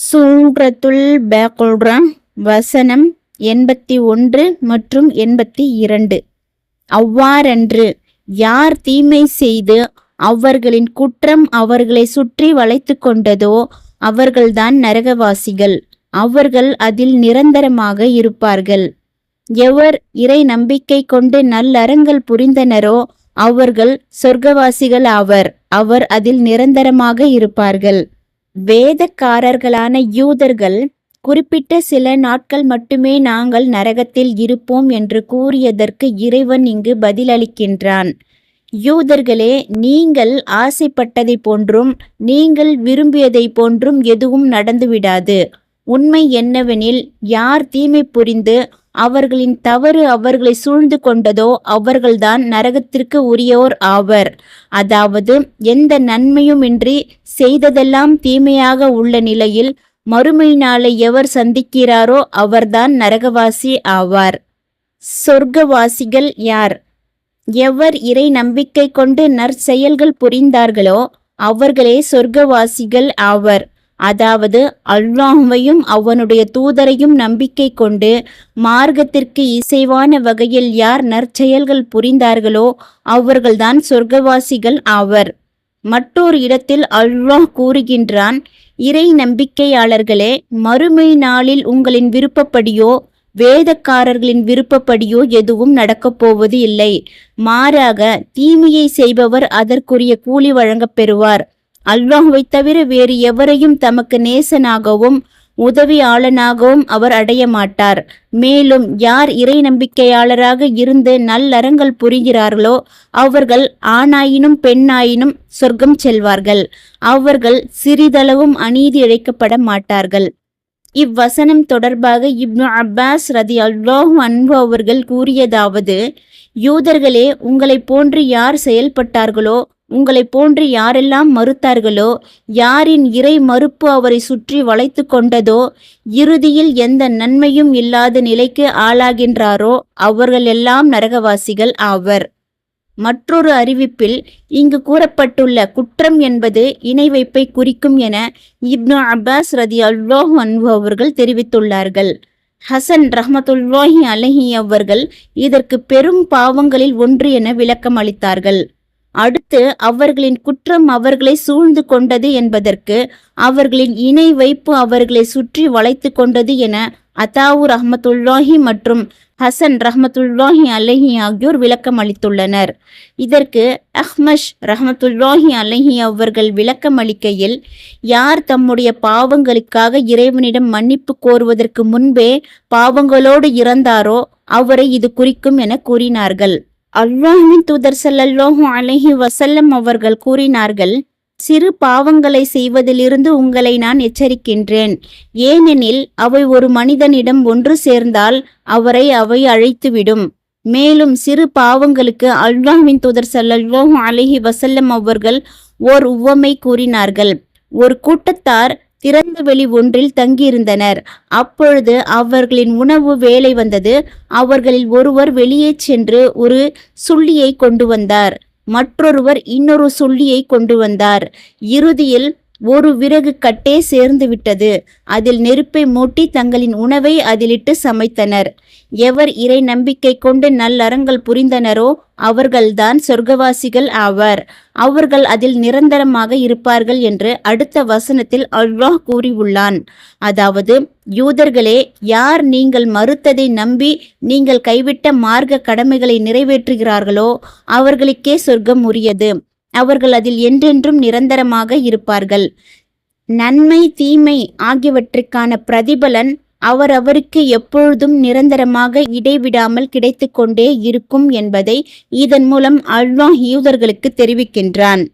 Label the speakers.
Speaker 1: சூரத்துல் பக்ரா வசனம் 81 மற்றும் 82. அவ்வாறன்று யார் தீமை செய்து அவர்களின் குற்றம் அவர்களை சுற்றி வளைத்து கொண்டதோ அவர்கள்தான் நரகவாசிகள். அவர்கள் அதில் நிரந்தரமாக இருப்பார்கள். எவர் இறை நம்பிக்கை கொண்டு நல்லறங்கள் புரிந்தனரோ அவர்கள் சொர்க்கவாசிகள் ஆவர். அவர் அதில் நிரந்தரமாக இருப்பார்கள். வேதக்காரர்களான யூதர்கள் குறிப்பிட்ட சில நாட்கள் மட்டுமே நாங்கள் நரகத்தில் இருப்போம் என்று கூறியதற்கு இறைவன் இங்கு பதிலளிக்கின்றான். யூதர்களே, நீங்கள் ஆசைப்பட்டதை போன்றும் நீங்கள் விரும்பியதை போன்றும் எதுவும் நடந்துவிடாது. உண்மை என்னவெனில், யார் தீமை புரிந்து அவர்களின் தவறு அவர்களை சூழ்ந்து கொண்டதோ அவர்கள்தான் நரகத்திற்கு உரியோர் ஆவர். அதாவது எந்த நன்மையுமின்றி செய்ததெல்லாம் தீமையாக உள்ள நிலையில் மறுமை நாளை எவர் சந்திக்கிறாரோ அவர்தான் நரகவாசி ஆவார். சொர்க்கவாசிகள் யார்? எவர் இறை நம்பிக்கை கொண்டு நற்செயல்கள் புரிந்தார்களோ அவர்களே சொர்க்கவாசிகள் ஆவர். அதாவது அல்லாஹ்வையும் அவனுடைய தூதரையும் நம்பிக்கை கொண்டு மார்க்கத்திற்கு இசைவான வகையில் யார் நற்செயல்கள் புரிந்தார்களோ அவர்கள்தான் சொர்க்கவாசிகள் ஆவர். மற்றொரு இடத்தில் அல்லாஹ் கூறுகின்றான், இறை நம்பிக்கையாளர்களே, மறுமை நாளில் உங்களின் விருப்பப்படியோ வேதக்காரர்களின் விருப்பப்படியோ எதுவும் நடக்கப் போவது இல்லை. மாறாக தீமையை செய்பவர் அதற்குரிய கூலி வழங்கப் பெறுவார். அல்லாஹ்வை தவிர வேறு எவரையும் தமக்கு நேசனாகவும் உதவியாளனாகவும் அவர் அடைய மாட்டார். மேலும் யார் இறை நம்பிக்கையாளராக இருந்து நல்லறங்கள் புரிகிறார்களோ அவர்கள் ஆணாயினும் பெண்ணாயினும் சொர்க்கம் செல்வார்கள். அவர்கள் சிறிதளவும் அநீதி இழைக்கப்பட மாட்டார்கள். இவ்வசனம் தொடர்பாக இப்னு அப்பாஸ் ரலியல்லாஹு அன்ஹு அவர்கள் கூறியதாவது, யூதர்களே, உங்களை போன்று யார் செயல்பட்டார்களோ உங்களை போன்று யாரெல்லாம் மறுத்தார்களோ யாரின் இறை மறுப்பு அவரை சுற்றி வளைத்து கொண்டதோ இறுதியில் எந்த நன்மையும் இல்லாத நிலைக்கு ஆளாகின்றாரோ அவர்கள் எல்லாம் நரகவாசிகள் ஆவர். மற்றொரு அறிவிப்பில் இங்கு கூறப்பட்டுள்ள குற்றம் என்பது இணை வைப்பை குறிக்கும் என இப்னு அப்பாஸ் ரலியல்லாஹு அன்ஹு அவர்கள் தெரிவித்துள்ளார்கள். ஹசன் ரஹ்மத்துல்லாஹி அலைஹி அவர்கள் இதற்கு பெரும் பாவங்களில் ஒன்று என விளக்கம் அளித்தார்கள். அடுத்து அவர்களின் குற்றம் அவர்களை சூழ்ந்து கொண்டது என்பதற்கு அவர்களின் இணை வைப்பு அவர்களை சுற்றி வளைத்து கொண்டது என அத்தாவு ரஹ்மத்துல்லாஹி மற்றும் ஹசன் ரஹ்மத்துல்லாஹி அலைஹி ஆகியோர் விளக்கம் அளித்துள்ளனர். இதற்கு அஹ்மஷ் ரஹ்மத்துல்லாஹி அலைஹி அவர்கள் விளக்கம் அளிக்கையில், யார் தம்முடைய பாவங்களுக்காக இறைவனிடம் மன்னிப்பு கோருவதற்கு முன்பே பாவங்களோடு இறந்தாரோ அவரை இது குறிக்கும் என கூறினார்கள். அல்லாஹ்வின் தூதர் ஸல்லல்லாஹு அலைஹி வஸல்லம் அவர்கள் கூறினார்கள், சிறு பாவங்களை செய்வதிலிருந்து உங்களை நான் எச்சரிக்கின்றேன். ஏனெனில் அவை ஒரு மனிதனிடம் ஒன்று சேர்ந்தால் அவரை அவை அழைத்துவிடும். மேலும் சிறு பாவங்களுக்கு அல்லாஹ்வின் தூதர் ஸல்லல்லாஹு அலைஹி வஸல்லம் அவர்கள் ஓர் உவமை கூறினார்கள். ஒரு கூட்டத்தார் திறந்த வெளி ஒன்றில் தங்கியிருந்தனர். அப்பொழுது அவர்களின் உணவு வேலை வந்தது. அவர்களில் ஒருவர் வெளியே சென்று ஒரு சுள்ளியை கொண்டு வந்தார். மற்றொருவர் இன்னொரு சுள்ளியை கொண்டு வந்தார். இறுதியில் ஒரு விறகு கட்டே சேர்ந்து விட்டது. அதில் நெருப்பை மூட்டி தங்களின் உணவை அதிலிட்டு சமைத்தனர். எவர் இறை நம்பிக்கை கொண்டு நல்லறங்கள் புரிந்தனரோ அவர்கள்தான் சொர்க்கவாசிகள் ஆவர். அவர்கள் அதில் நிரந்தரமாக இருப்பார்கள் என்று அடுத்த வசனத்தில் அல்லாஹ் கூறியுள்ளான். அதாவது, யூதர்களே, யார் நீங்கள் மறுத்ததை நம்பி நீங்கள் கைவிட்ட மார்க்க கடமைகளை நிறைவேற்றுகிறார்களோ அவர்களுக்கே சொர்க்கம் உரியது. அவர்கள் அதில் என்றென்றும் நிரந்தரமாக இருப்பார்கள். நன்மை தீமை ஆகியவற்றுக்கான பிரதிபலன் அவரவருக்கு எப்பொழுதும் நிரந்தரமாக இடைவிடாமல் கிடைத்து கொண்டே இருக்கும் என்பதை இதன் மூலம் அல்லாஹ் யூதர்களுக்கு தெரிவிக்கின்றான்.